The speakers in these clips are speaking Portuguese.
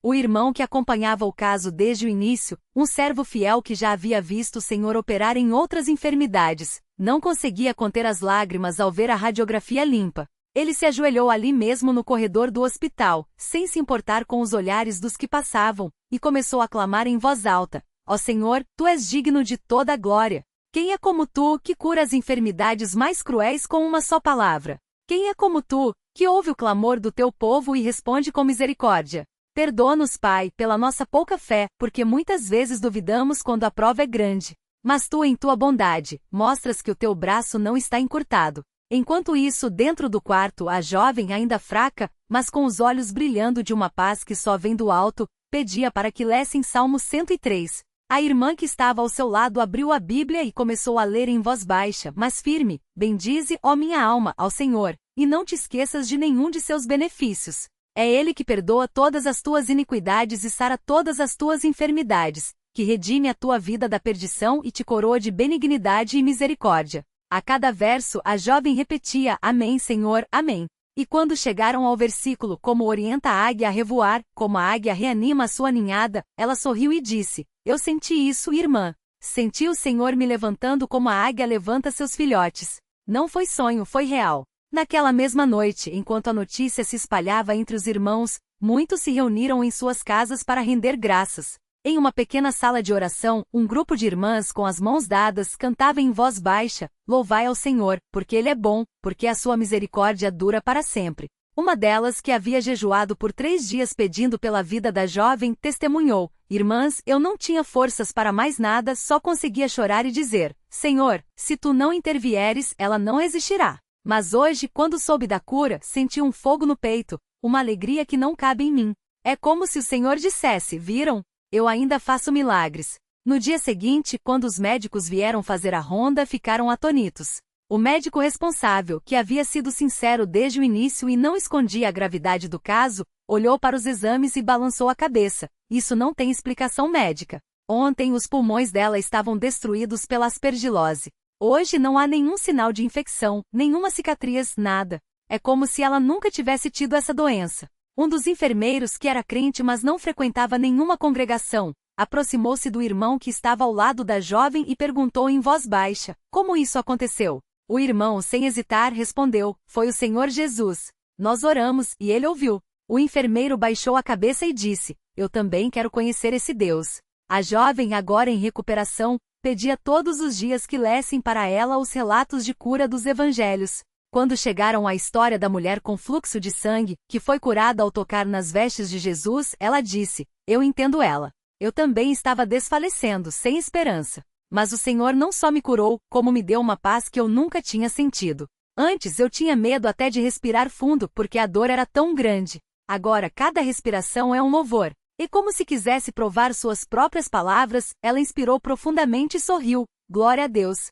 O irmão que acompanhava o caso desde o início, um servo fiel que já havia visto o Senhor operar em outras enfermidades, não conseguia conter as lágrimas ao ver a radiografia limpa. Ele se ajoelhou ali mesmo no corredor do hospital, sem se importar com os olhares dos que passavam, e começou a clamar em voz alta: Ó Senhor, Tu és digno de toda a glória. Quem é como Tu, que cura as enfermidades mais cruéis com uma só palavra? Quem é como Tu, que ouve o clamor do Teu povo e responde com misericórdia? Perdoa-nos, Pai, pela nossa pouca fé, porque muitas vezes duvidamos quando a prova é grande. Mas Tu, em Tua bondade, mostras que o Teu braço não está encurtado. Enquanto isso, dentro do quarto, a jovem, ainda fraca, mas com os olhos brilhando de uma paz que só vem do alto, pedia para que lessem Salmo 103. A irmã que estava ao seu lado abriu a Bíblia e começou a ler em voz baixa, mas firme: Bendize, ó minha alma, ao Senhor, e não te esqueças de nenhum de seus benefícios. É Ele que perdoa todas as tuas iniquidades e sara todas as tuas enfermidades, que redime a tua vida da perdição e te coroa de benignidade e misericórdia. A cada verso, a jovem repetia: Amém, Senhor, amém. E quando chegaram ao versículo: Como orienta a águia a revoar, como a águia reanima a sua ninhada, ela sorriu e disse: Eu senti isso, irmã. Senti o Senhor me levantando como a águia levanta seus filhotes. Não foi sonho, foi real. Naquela mesma noite, enquanto a notícia se espalhava entre os irmãos, muitos se reuniram em suas casas para render graças. Em uma pequena sala de oração, um grupo de irmãs com as mãos dadas cantava em voz baixa: Louvai ao Senhor, porque Ele é bom, porque a sua misericórdia dura para sempre. Uma delas, que havia jejuado por 3 dias pedindo pela vida da jovem, testemunhou: Irmãs, eu não tinha forças para mais nada, só conseguia chorar e dizer: Senhor, se Tu não intervieres, ela não resistirá. Mas hoje, quando soube da cura, senti um fogo no peito, uma alegria que não cabe em mim. É como se o Senhor dissesse: Viram? Eu ainda faço milagres. No dia seguinte, quando os médicos vieram fazer a ronda, ficaram atonitos. O médico responsável, que havia sido sincero desde o início e não escondia a gravidade do caso, olhou para os exames e balançou a cabeça. Isso não tem explicação médica. Ontem os pulmões dela estavam destruídos pela aspergilose. Hoje não há nenhum sinal de infecção, nenhuma cicatriz, nada. É como se ela nunca tivesse tido essa doença. Um dos enfermeiros, que era crente mas não frequentava nenhuma congregação, aproximou-se do irmão que estava ao lado da jovem e perguntou em voz baixa: Como isso aconteceu? O irmão, sem hesitar, respondeu: Foi o Senhor Jesus. Nós oramos, e Ele ouviu. O enfermeiro baixou a cabeça e disse: Eu também quero conhecer esse Deus. A jovem, agora em recuperação, pedia todos os dias que lessem para ela os relatos de cura dos evangelhos. Quando chegaram à história da mulher com fluxo de sangue, que foi curada ao tocar nas vestes de Jesus, ela disse: Eu entendo ela. Eu também estava desfalecendo, sem esperança. Mas o Senhor não só me curou, como me deu uma paz que eu nunca tinha sentido. Antes eu tinha medo até de respirar fundo porque a dor era tão grande. Agora cada respiração é um louvor. E como se quisesse provar suas próprias palavras, ela inspirou profundamente e sorriu. Glória a Deus.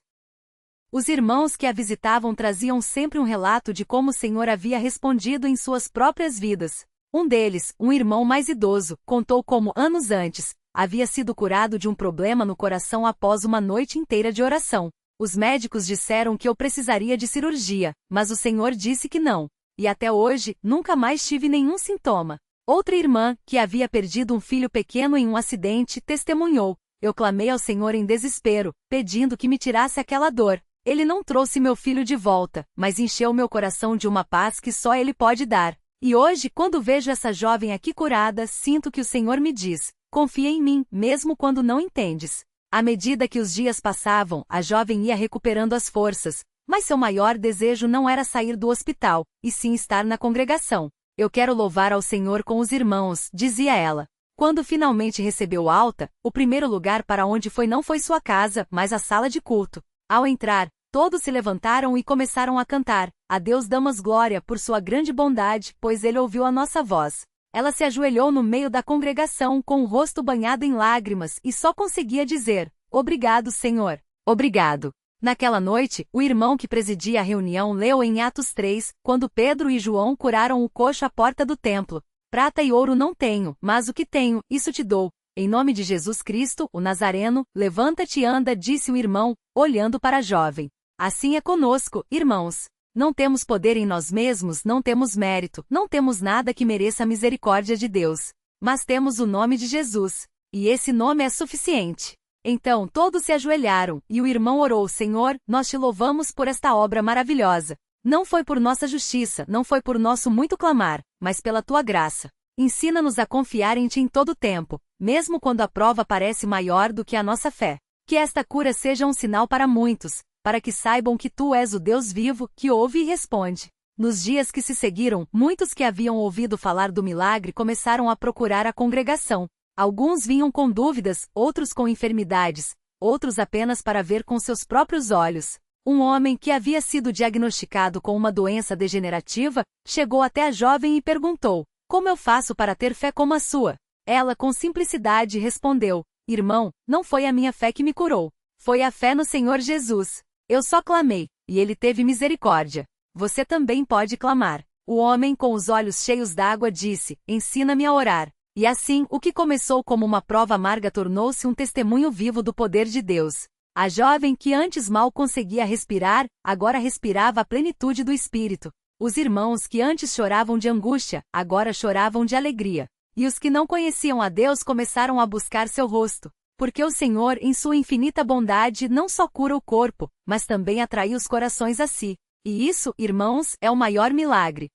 Os irmãos que a visitavam traziam sempre um relato de como o Senhor havia respondido em suas próprias vidas. Um deles, um irmão mais idoso, contou como, anos antes, havia sido curado de um problema no coração após uma noite inteira de oração. Os médicos disseram que eu precisaria de cirurgia, mas o Senhor disse que não. E até hoje, nunca mais tive nenhum sintoma. Outra irmã, que havia perdido um filho pequeno em um acidente, testemunhou: Eu clamei ao Senhor em desespero, pedindo que me tirasse aquela dor. Ele não trouxe meu filho de volta, mas encheu meu coração de uma paz que só Ele pode dar. E hoje, quando vejo essa jovem aqui curada, sinto que o Senhor me diz: Confia em mim, mesmo quando não entendes. À medida que os dias passavam, a jovem ia recuperando as forças, mas seu maior desejo não era sair do hospital, e sim estar na congregação. Eu quero louvar ao Senhor com os irmãos, dizia ela. Quando finalmente recebeu alta, o primeiro lugar para onde foi não foi sua casa, mas a sala de culto. Ao entrar, todos se levantaram e começaram a cantar: A Deus damos glória por sua grande bondade, pois Ele ouviu a nossa voz. Ela se ajoelhou no meio da congregação com o rosto banhado em lágrimas e só conseguia dizer: Obrigado, Senhor. Obrigado. Naquela noite, o irmão que presidia a reunião leu em Atos 3, quando Pedro e João curaram o coxo à porta do templo: Prata e ouro não tenho, mas o que tenho, isso te dou. Em nome de Jesus Cristo, o Nazareno, levanta-te e anda, disse o irmão, olhando para a jovem. Assim é conosco, irmãos. Não temos poder em nós mesmos, não temos mérito, não temos nada que mereça a misericórdia de Deus. Mas temos o nome de Jesus, e esse nome é suficiente. Então todos se ajoelharam, e o irmão orou: Senhor, nós te louvamos por esta obra maravilhosa. Não foi por nossa justiça, não foi por nosso muito clamar, mas pela tua graça. Ensina-nos a confiar em ti em todo o tempo, mesmo quando a prova parece maior do que a nossa fé. Que esta cura seja um sinal para muitos, para que saibam que tu és o Deus vivo, que ouve e responde. Nos dias que se seguiram, muitos que haviam ouvido falar do milagre começaram a procurar a congregação. Alguns vinham com dúvidas, outros com enfermidades, outros apenas para ver com seus próprios olhos. Um homem que havia sido diagnosticado com uma doença degenerativa, chegou até a jovem e perguntou: Como eu faço para ter fé como a sua? Ela com simplicidade respondeu: Irmão, não foi a minha fé que me curou. Foi a fé no Senhor Jesus. Eu só clamei, e ele teve misericórdia. Você também pode clamar. O homem com os olhos cheios d'água disse: Ensina-me a orar. E assim, o que começou como uma prova amarga tornou-se um testemunho vivo do poder de Deus. A jovem que antes mal conseguia respirar, agora respirava a plenitude do Espírito. Os irmãos que antes choravam de angústia, agora choravam de alegria. E os que não conheciam a Deus começaram a buscar seu rosto. Porque o Senhor, em sua infinita bondade, não só cura o corpo, mas também atrai os corações a si. E isso, irmãos, é o maior milagre.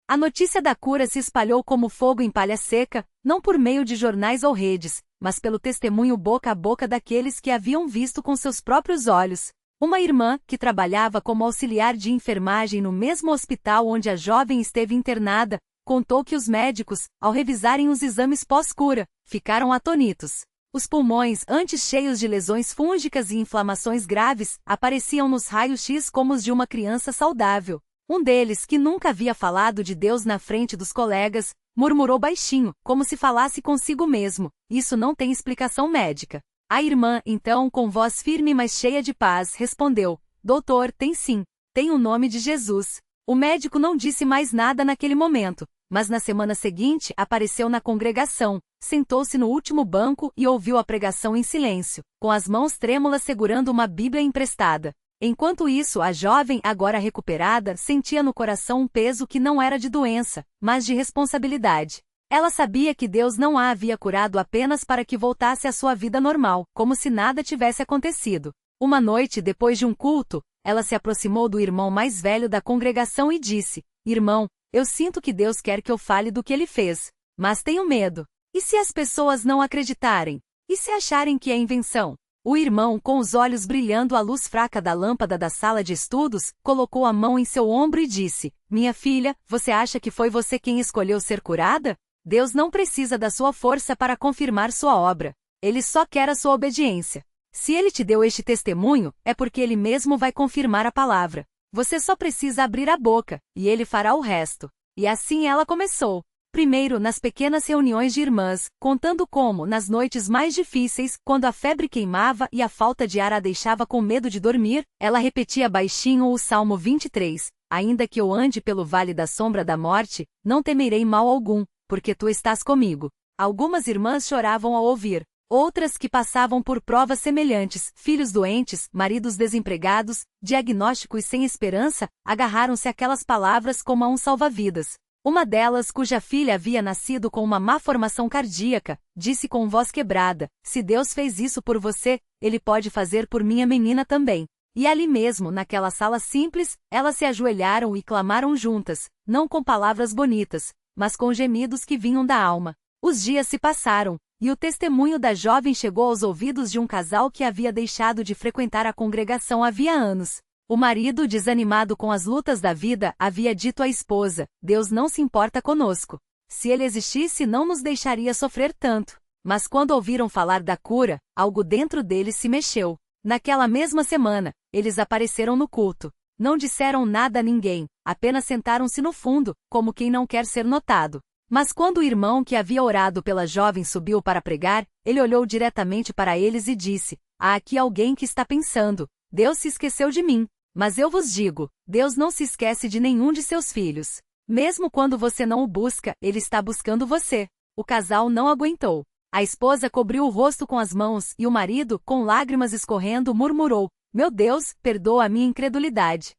A notícia da cura se espalhou como fogo em palha seca, não por meio de jornais ou redes, mas pelo testemunho boca a boca daqueles que haviam visto com seus próprios olhos. Uma irmã, que trabalhava como auxiliar de enfermagem no mesmo hospital onde a jovem esteve internada, contou que os médicos, ao revisarem os exames pós-cura, ficaram atônitos. Os pulmões, antes cheios de lesões fúngicas e inflamações graves, apareciam nos raios-x como os de uma criança saudável. Um deles, que nunca havia falado de Deus na frente dos colegas, murmurou baixinho, como se falasse consigo mesmo: Isso não tem explicação médica. A irmã, então, com voz firme mas cheia de paz, respondeu: Doutor, tem sim. Tem o nome de Jesus. O médico não disse mais nada naquele momento, mas na semana seguinte apareceu na congregação, sentou-se no último banco e ouviu a pregação em silêncio, com as mãos trêmulas segurando uma Bíblia emprestada. Enquanto isso, a jovem, agora recuperada, sentia no coração um peso que não era de doença, mas de responsabilidade. Ela sabia que Deus não a havia curado apenas para que voltasse à sua vida normal, como se nada tivesse acontecido. Uma noite, depois de um culto, ela se aproximou do irmão mais velho da congregação e disse: Irmão, eu sinto que Deus quer que eu fale do que ele fez, mas tenho medo. E se as pessoas não acreditarem? E se acharem que é invenção? O irmão, com os olhos brilhando à luz fraca da lâmpada da sala de estudos, colocou a mão em seu ombro e disse: Minha filha, você acha que foi você quem escolheu ser curada? Deus não precisa da sua força para confirmar sua obra. Ele só quer a sua obediência. Se ele te deu este testemunho, é porque ele mesmo vai confirmar a palavra. Você só precisa abrir a boca, e ele fará o resto. E assim ela começou. Primeiro, nas pequenas reuniões de irmãs, contando como, nas noites mais difíceis, quando a febre queimava e a falta de ar a deixava com medo de dormir, ela repetia baixinho o Salmo 23, Ainda que eu ande pelo vale da sombra da morte, não temerei mal algum, porque tu estás comigo. Algumas irmãs choravam ao ouvir. Outras que passavam por provas semelhantes, filhos doentes, maridos desempregados, diagnósticos sem esperança, agarraram-se àquelas palavras como a um salva-vidas. Uma delas, cuja filha havia nascido com uma má formação cardíaca, disse com voz quebrada: Se Deus fez isso por você, Ele pode fazer por minha menina também. E ali mesmo, naquela sala simples, elas se ajoelharam e clamaram juntas, não com palavras bonitas, mas com gemidos que vinham da alma. Os dias se passaram, e o testemunho da jovem chegou aos ouvidos de um casal que havia deixado de frequentar a congregação havia anos. O marido, desanimado com as lutas da vida, havia dito à esposa: Deus não se importa conosco. Se ele existisse, não nos deixaria sofrer tanto. Mas quando ouviram falar da cura, algo dentro deles se mexeu. Naquela mesma semana, eles apareceram no culto. Não disseram nada a ninguém, apenas sentaram-se no fundo, como quem não quer ser notado. Mas quando o irmão que havia orado pela jovem subiu para pregar, ele olhou diretamente para eles e disse: Há aqui alguém que está pensando: Deus se esqueceu de mim. Mas eu vos digo, Deus não se esquece de nenhum de seus filhos. Mesmo quando você não o busca, Ele está buscando você. O casal não aguentou. A esposa cobriu o rosto com as mãos e o marido, com lágrimas escorrendo, murmurou: Meu Deus, perdoa a minha incredulidade.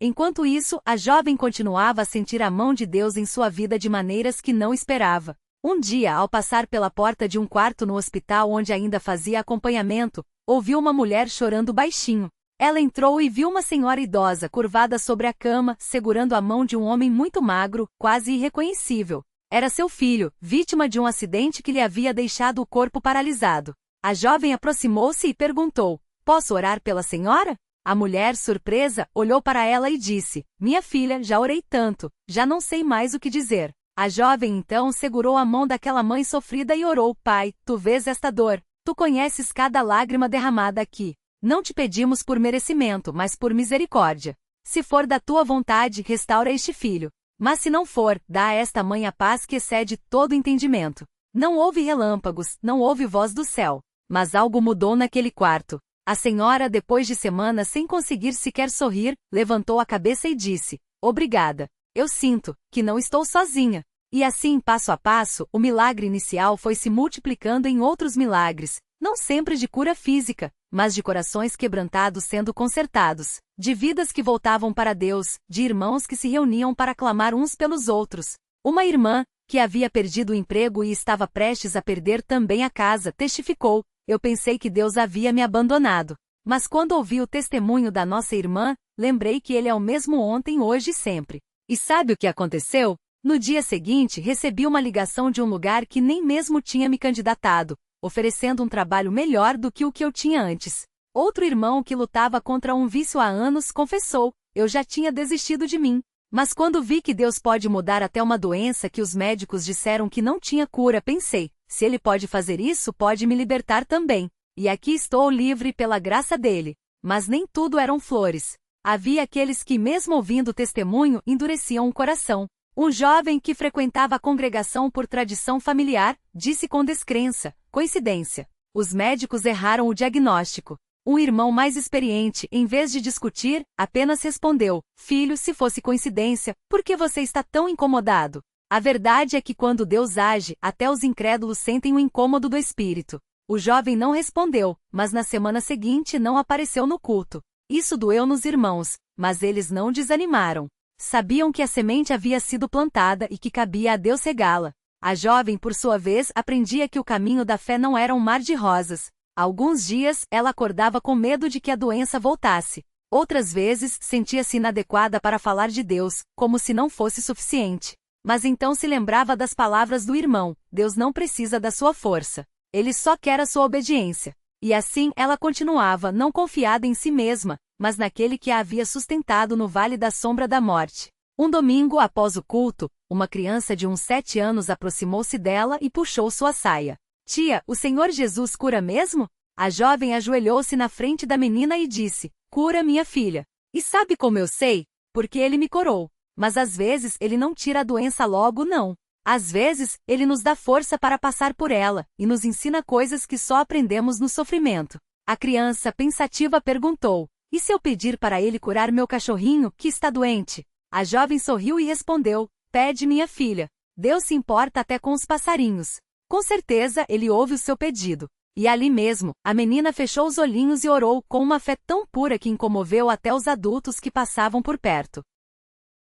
Enquanto isso, a jovem continuava a sentir a mão de Deus em sua vida de maneiras que não esperava. Um dia, ao passar pela porta de um quarto no hospital onde ainda fazia acompanhamento, ouviu uma mulher chorando baixinho. Ela entrou e viu uma senhora idosa curvada sobre a cama, segurando a mão de um homem muito magro, quase irreconhecível. Era seu filho, vítima de um acidente que lhe havia deixado o corpo paralisado. A jovem aproximou-se e perguntou: "Posso orar pela senhora?" A mulher, surpresa, olhou para ela e disse: "Minha filha, já orei tanto, já não sei mais o que dizer." A jovem então segurou a mão daquela mãe sofrida e orou: "Pai, tu vês esta dor, tu conheces cada lágrima derramada aqui. Não te pedimos por merecimento, mas por misericórdia. Se for da tua vontade, restaura este filho. Mas se não for, dá a esta mãe a paz que excede todo entendimento." Não houve relâmpagos, não houve voz do céu. Mas algo mudou naquele quarto. A senhora, depois de semanas sem conseguir sequer sorrir, levantou a cabeça e disse: "Obrigada. Eu sinto que não estou sozinha." E assim, passo a passo, o milagre inicial foi se multiplicando em outros milagres, não sempre de cura física, mas de corações quebrantados sendo consertados, de vidas que voltavam para Deus, de irmãos que se reuniam para clamar uns pelos outros. Uma irmã, que havia perdido o emprego e estava prestes a perder também a casa, testificou: "Eu pensei que Deus havia me abandonado. Mas quando ouvi o testemunho da nossa irmã, lembrei que Ele é o mesmo ontem, hoje e sempre." E sabe o que aconteceu? No dia seguinte, recebi uma ligação de um lugar que nem mesmo tinha me candidatado, oferecendo um trabalho melhor do que o que eu tinha antes. Outro irmão que lutava contra um vício há anos confessou: "Eu já tinha desistido de mim. Mas quando vi que Deus pode mudar até uma doença que os médicos disseram que não tinha cura, pensei: se Ele pode fazer isso, pode me libertar também. E aqui estou livre pela graça dele." Mas nem tudo eram flores. Havia aqueles que, mesmo ouvindo o testemunho, endureciam o coração. Um jovem que frequentava a congregação por tradição familiar, disse com descrença: "Coincidência. Os médicos erraram o diagnóstico." Um irmão mais experiente, em vez de discutir, apenas respondeu: "Filho, se fosse coincidência, por que você está tão incomodado?" A verdade é que quando Deus age, até os incrédulos sentem o incômodo do espírito. O jovem não respondeu, mas na semana seguinte não apareceu no culto. Isso doeu nos irmãos, mas eles não desanimaram. Sabiam que a semente havia sido plantada e que cabia a Deus regá-la. A jovem, por sua vez, aprendia que o caminho da fé não era um mar de rosas. Alguns dias, ela acordava com medo de que a doença voltasse. Outras vezes, sentia-se inadequada para falar de Deus, como se não fosse suficiente. Mas então se lembrava das palavras do irmão: "Deus não precisa da sua força. Ele só quer a sua obediência." E assim ela continuava, não confiada em si mesma, mas naquele que a havia sustentado no vale da sombra da morte. Um domingo após o culto, uma criança de uns 7 anos aproximou-se dela e puxou sua saia. "Tia, o Senhor Jesus cura mesmo?" A jovem ajoelhou-se na frente da menina e disse: "Cura minha filha. E sabe como eu sei? Porque Ele me curou. Mas às vezes Ele não tira a doença logo, não. Às vezes, Ele nos dá força para passar por ela, e nos ensina coisas que só aprendemos no sofrimento." A criança, pensativa, perguntou: "E se eu pedir para Ele curar meu cachorrinho, que está doente?" A jovem sorriu e respondeu: "Pede, minha filha. Deus se importa até com os passarinhos. Com certeza, Ele ouve o seu pedido." E ali mesmo, a menina fechou os olhinhos e orou com uma fé tão pura que comoveu até os adultos que passavam por perto.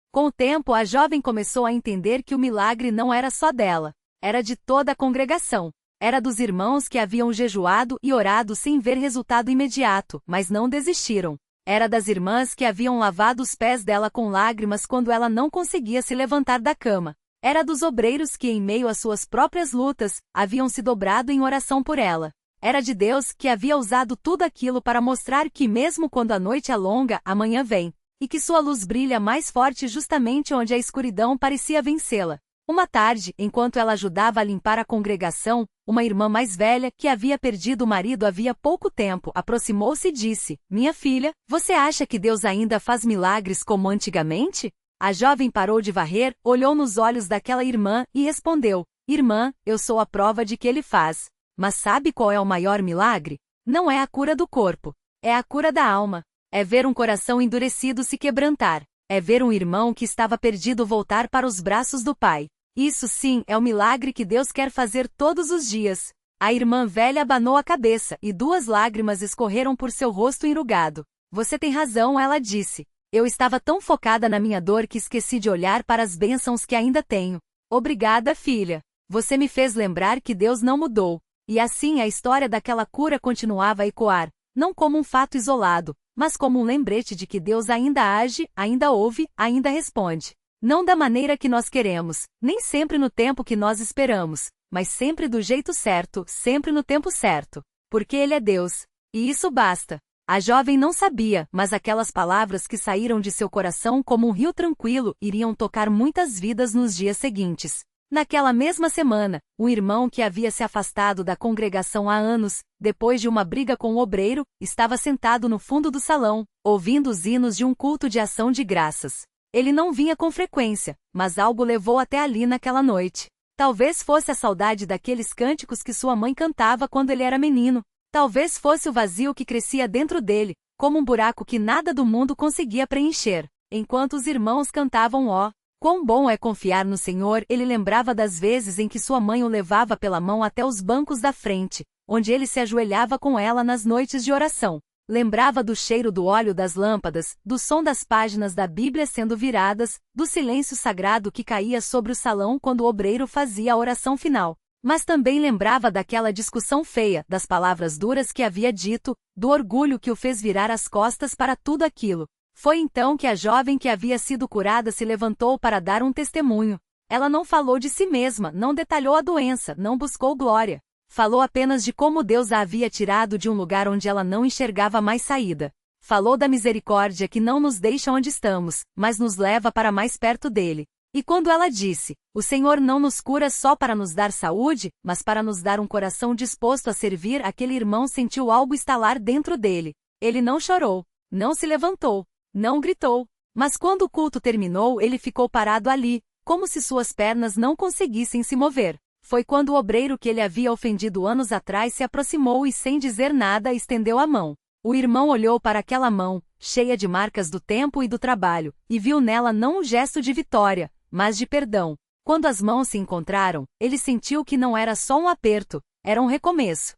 Com o tempo, a jovem começou a entender que o milagre não era só dela. Era de toda a congregação. Era dos irmãos que haviam jejuado e orado sem ver resultado imediato, mas não desistiram. Era das irmãs que haviam lavado os pés dela com lágrimas quando ela não conseguia se levantar da cama. Era dos obreiros que, em meio às suas próprias lutas, haviam se dobrado em oração por ela. Era de Deus que havia usado tudo aquilo para mostrar que, mesmo quando a noite é longa, a manhã vem. E que sua luz brilha mais forte justamente onde a escuridão parecia vencê-la. Uma tarde, enquanto ela ajudava a limpar a congregação, uma irmã mais velha, que havia perdido o marido havia pouco tempo, aproximou-se e disse: "Minha filha, você acha que Deus ainda faz milagres como antigamente?" A jovem parou de varrer, olhou nos olhos daquela irmã e respondeu: "Irmã, eu sou a prova de que Ele faz. Mas sabe qual é o maior milagre? Não é a cura do corpo. É a cura da alma. É ver um coração endurecido se quebrantar. É ver um irmão que estava perdido voltar para os braços do Pai. Isso sim é o milagre que Deus quer fazer todos os dias." A irmã velha abanou a cabeça e 2 lágrimas escorreram por seu rosto enrugado. "Você tem razão", ela disse. "Eu estava tão focada na minha dor que esqueci de olhar para as bênçãos que ainda tenho." "Obrigada, filha." Você me fez lembrar que Deus não mudou. E assim a história daquela cura continuava a ecoar, não como um fato isolado, mas como um lembrete de que Deus ainda age, ainda ouve, ainda responde. Não da maneira que nós queremos, nem sempre no tempo que nós esperamos, mas sempre do jeito certo, sempre no tempo certo. Porque Ele é Deus. E isso basta. A jovem não sabia, mas aquelas palavras que saíram de seu coração como um rio tranquilo iriam tocar muitas vidas nos dias seguintes. Naquela mesma semana, um irmão que havia se afastado da congregação há anos, depois de uma briga com o obreiro, estava sentado no fundo do salão, ouvindo os hinos de um culto de ação de graças. Ele não vinha com frequência, mas algo levou até ali naquela noite. Talvez fosse a saudade daqueles cânticos que sua mãe cantava quando ele era menino. Talvez fosse o vazio que crescia dentro dele, como um buraco que nada do mundo conseguia preencher. Enquanto os irmãos cantavam ó, quão bom é confiar no Senhor, ele lembrava das vezes em que sua mãe o levava pela mão até os bancos da frente, onde ele se ajoelhava com ela nas noites de oração. Lembrava do cheiro do óleo das lâmpadas, do som das páginas da Bíblia sendo viradas, do silêncio sagrado que caía sobre o salão quando o obreiro fazia a oração final. Mas também lembrava daquela discussão feia, das palavras duras que havia dito, do orgulho que o fez virar as costas para tudo aquilo. Foi então que a jovem que havia sido curada se levantou para dar um testemunho. Ela não falou de si mesma, não detalhou a doença, não buscou glória. Falou apenas de como Deus a havia tirado de um lugar onde ela não enxergava mais saída. Falou da misericórdia que não nos deixa onde estamos, mas nos leva para mais perto dele. E quando ela disse, o Senhor não nos cura só para nos dar saúde, mas para nos dar um coração disposto a servir, aquele irmão sentiu algo estalar dentro dele. Ele não chorou, não se levantou, não gritou, mas quando o culto terminou ele ficou parado ali, como se suas pernas não conseguissem se mover. Foi quando o obreiro que ele havia ofendido anos atrás se aproximou e sem dizer nada estendeu a mão. O irmão olhou para aquela mão, cheia de marcas do tempo e do trabalho, e viu nela não um gesto de vitória, mas de perdão. Quando as mãos se encontraram, ele sentiu que não era só um aperto, era um recomeço.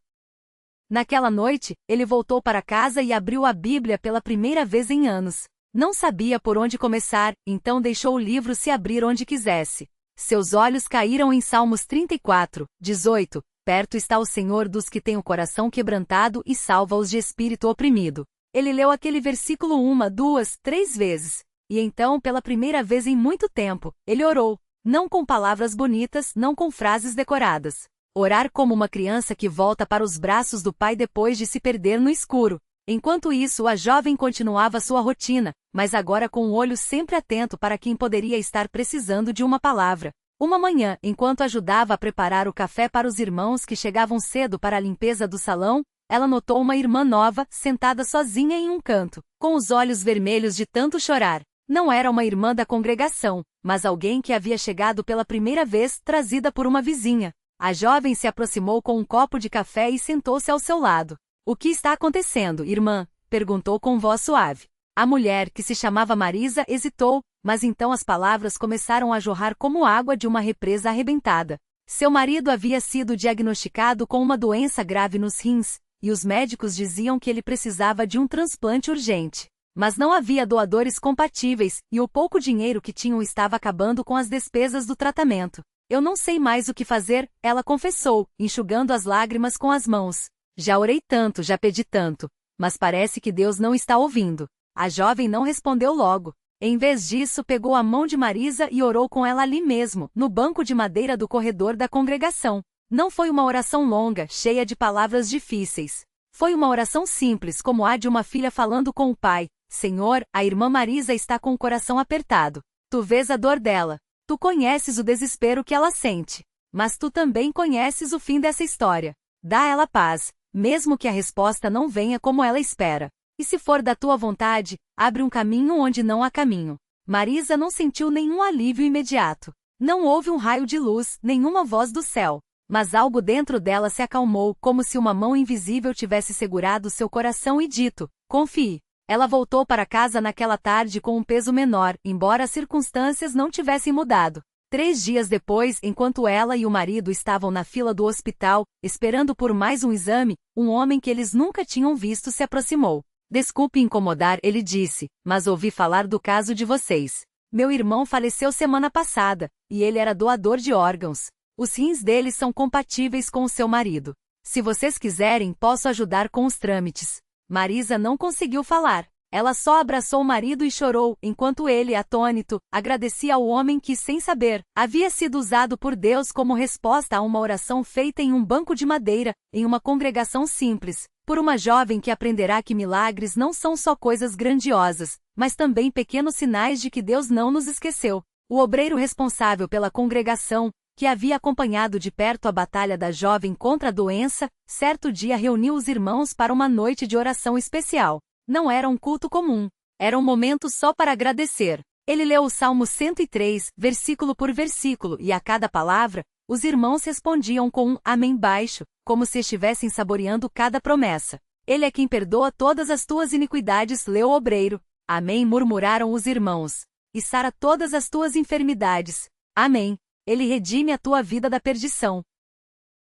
Naquela noite, ele voltou para casa e abriu a Bíblia pela primeira vez em anos. Não sabia por onde começar, então deixou o livro se abrir onde quisesse. Seus olhos caíram em Salmos 34, 18, perto está o Senhor dos que têm o coração quebrantado e salva-os de espírito oprimido. Ele leu aquele versículo 1, 2, 3 vezes. E então, pela primeira vez em muito tempo, ele orou, não com palavras bonitas, não com frases decoradas. Orar como uma criança que volta para os braços do pai depois de se perder no escuro. Enquanto isso, a jovem continuava sua rotina, mas agora com o olho sempre atento para quem poderia estar precisando de uma palavra. Uma manhã, enquanto ajudava a preparar o café para os irmãos que chegavam cedo para a limpeza do salão, ela notou uma irmã nova, sentada sozinha em um canto, com os olhos vermelhos de tanto chorar. Não era uma irmã da congregação, mas alguém que havia chegado pela primeira vez, trazida por uma vizinha. A jovem se aproximou com um copo de café e sentou-se ao seu lado. O que está acontecendo, irmã? Perguntou com voz suave. A mulher, que se chamava Marisa, hesitou, mas então as palavras começaram a jorrar como água de uma represa arrebentada. Seu marido havia sido diagnosticado com uma doença grave nos rins, e os médicos diziam que ele precisava de um transplante urgente. Mas não havia doadores compatíveis, e o pouco dinheiro que tinham estava acabando com as despesas do tratamento. Eu não sei mais o que fazer, ela confessou, enxugando as lágrimas com as mãos. Já orei tanto, já pedi tanto, mas parece que Deus não está ouvindo. A jovem não respondeu logo. Em vez disso, pegou a mão de Marisa e orou com ela ali mesmo, no banco de madeira do corredor da congregação. Não foi uma oração longa, cheia de palavras difíceis. Foi uma oração simples, como a de uma filha falando com o pai. Senhor, a irmã Marisa está com o coração apertado. Tu vês a dor dela. Tu conheces o desespero que ela sente. Mas tu também conheces o fim dessa história. Dá a ela paz, mesmo que a resposta não venha como ela espera. E se for da tua vontade, abre um caminho onde não há caminho. Marisa não sentiu nenhum alívio imediato. Não houve um raio de luz, nenhuma voz do céu. Mas algo dentro dela se acalmou, como se uma mão invisível tivesse segurado seu coração e dito, confie. Ela voltou para casa naquela tarde com um peso menor, embora as circunstâncias não tivessem mudado. 3 dias depois, enquanto ela e o marido estavam na fila do hospital, esperando por mais um exame, um homem que eles nunca tinham visto se aproximou. Desculpe incomodar, ele disse, mas ouvi falar do caso de vocês. Meu irmão faleceu semana passada, e ele era doador de órgãos. Os rins dele são compatíveis com o seu marido. Se vocês quiserem, posso ajudar com os trâmites. Marisa não conseguiu falar. Ela só abraçou o marido e chorou, enquanto ele, atônito, agradecia ao homem que, sem saber, havia sido usado por Deus como resposta a uma oração feita em um banco de madeira, em uma congregação simples, por uma jovem que aprenderá que milagres não são só coisas grandiosas, mas também pequenos sinais de que Deus não nos esqueceu. O obreiro responsável pela congregação, que havia acompanhado de perto a batalha da jovem contra a doença, certo dia reuniu os irmãos para uma noite de oração especial. Não era um culto comum. Era um momento só para agradecer. Ele leu o Salmo 103, versículo por versículo, e a cada palavra, os irmãos respondiam com um amém baixo, como se estivessem saboreando cada promessa. Ele é quem perdoa todas as tuas iniquidades, leu o obreiro. Amém, murmuraram os irmãos. E sara todas as tuas enfermidades. Amém. Ele redime a tua vida da perdição.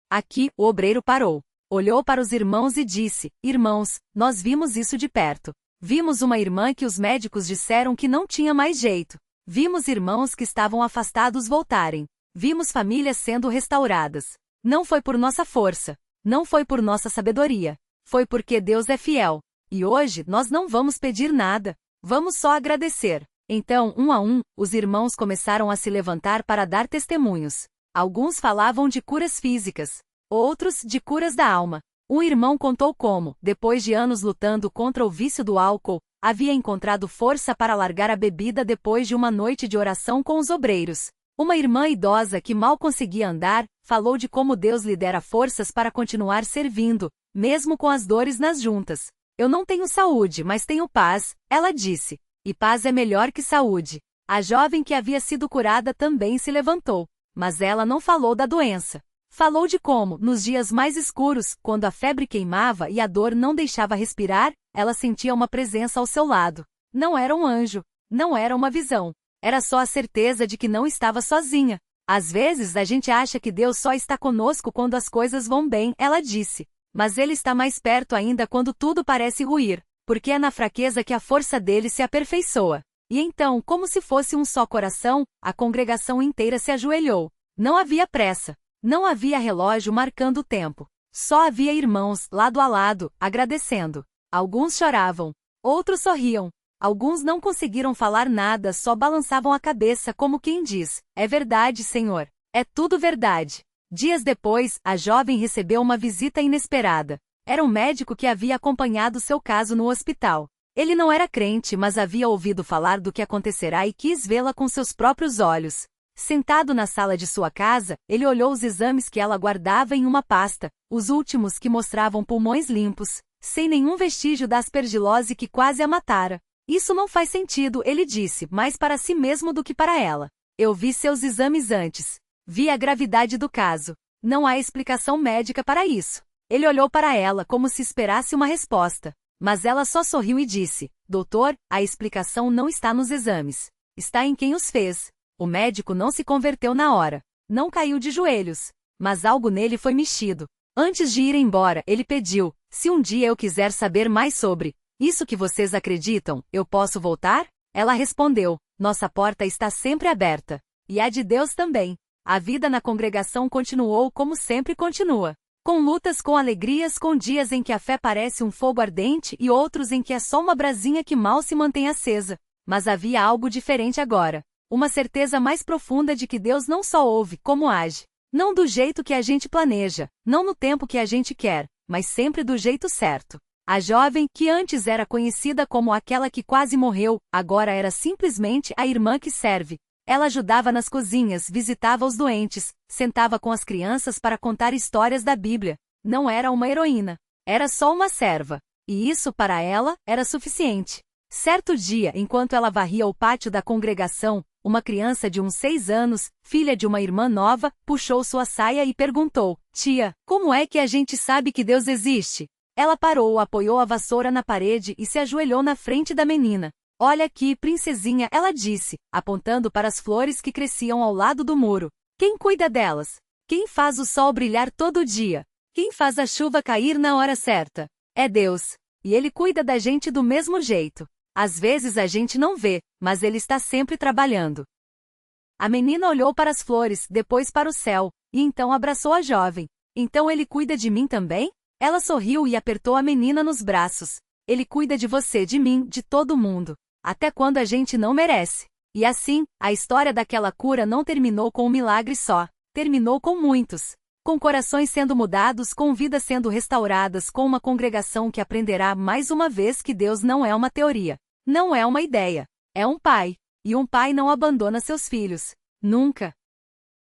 Aqui, o obreiro parou. Olhou para os irmãos e disse: Irmãos, nós vimos isso de perto. Vimos uma irmã que os médicos disseram que não tinha mais jeito. Vimos irmãos que estavam afastados voltarem. Vimos famílias sendo restauradas. Não foi por nossa força. Não foi por nossa sabedoria. Foi porque Deus é fiel. E hoje nós não vamos pedir nada. Vamos só agradecer. Então, um a um, os irmãos começaram a se levantar para dar testemunhos. Alguns falavam de curas físicas. Outros, de curas da alma. Um irmão contou como, depois de anos lutando contra o vício do álcool, havia encontrado força para largar a bebida depois de uma noite de oração com os obreiros. Uma irmã idosa que mal conseguia andar, falou de como Deus lhe dera forças para continuar servindo, mesmo com as dores nas juntas. Eu não tenho saúde, mas tenho paz, ela disse. E paz é melhor que saúde. A jovem que havia sido curada também se levantou. Mas ela não falou da doença. Falou de como, nos dias mais escuros, quando a febre queimava e a dor não deixava respirar, ela sentia uma presença ao seu lado. Não era um anjo. Não era uma visão. Era só a certeza de que não estava sozinha. Às vezes a gente acha que Deus só está conosco quando as coisas vão bem, ela disse. Mas Ele está mais perto ainda quando tudo parece ruir, porque é na fraqueza que a força dele se aperfeiçoa. E então, como se fosse um só coração, a congregação inteira se ajoelhou. Não havia pressa. Não havia relógio marcando o tempo. Só havia irmãos, lado a lado, agradecendo. Alguns choravam. Outros sorriam. Alguns não conseguiram falar nada, só balançavam a cabeça como quem diz: é verdade, Senhor. É tudo verdade. Dias depois, a jovem recebeu uma visita inesperada. Era um médico que havia acompanhado seu caso no hospital. Ele não era crente, mas havia ouvido falar do que acontecerá e quis vê-la com seus próprios olhos. Sentado na sala de sua casa, ele olhou os exames que ela guardava em uma pasta, os últimos que mostravam pulmões limpos, sem nenhum vestígio da aspergilose que quase a matara. Isso não faz sentido, ele disse, mais para si mesmo do que para ela. Eu vi seus exames antes. Vi a gravidade do caso. Não há explicação médica para isso. Ele olhou para ela como se esperasse uma resposta. Mas ela só sorriu e disse: Doutor, a explicação não está nos exames. Está em quem os fez. O médico não se converteu na hora. Não caiu de joelhos. Mas algo nele foi mexido. Antes de ir embora, ele pediu: se um dia eu quiser saber mais sobre isso que vocês acreditam, eu posso voltar? Ela respondeu: nossa porta está sempre aberta. E a de Deus também. A vida na congregação continuou como sempre continua. Com lutas, com alegrias, com dias em que a fé parece um fogo ardente e outros em que é só uma brasinha que mal se mantém acesa. Mas havia algo diferente agora. Uma certeza mais profunda de que Deus não só ouve, como age. Não do jeito que a gente planeja, não no tempo que a gente quer, mas sempre do jeito certo. A jovem, que antes era conhecida como aquela que quase morreu, agora era simplesmente a irmã que serve. Ela ajudava nas cozinhas, visitava os doentes, sentava com as crianças para contar histórias da Bíblia. Não era uma heroína. Era só uma serva. E isso, para ela, era suficiente. Certo dia, enquanto ela varria o pátio da congregação, uma criança de uns 6 anos, filha de uma irmã nova, puxou sua saia e perguntou: Tia, como é que a gente sabe que Deus existe? Ela parou, apoiou a vassoura na parede e se ajoelhou na frente da menina. Olha aqui, princesinha, ela disse, apontando para as flores que cresciam ao lado do muro. Quem cuida delas? Quem faz o sol brilhar todo dia? Quem faz a chuva cair na hora certa? É Deus. E Ele cuida da gente do mesmo jeito. Às vezes a gente não vê, mas Ele está sempre trabalhando. A menina olhou para as flores, depois para o céu. E então abraçou a jovem. Então ele cuida de mim também? Ela sorriu e apertou a menina nos braços. Ele cuida de você, de mim, de todo mundo. Até quando a gente não merece. E assim, a história daquela cura não terminou com um milagre só. Terminou com muitos. Com corações sendo mudados, com vidas sendo restauradas, com uma congregação que aprenderá mais uma vez que Deus não é uma teoria. Não é uma ideia. É um pai. E um pai não abandona seus filhos. Nunca.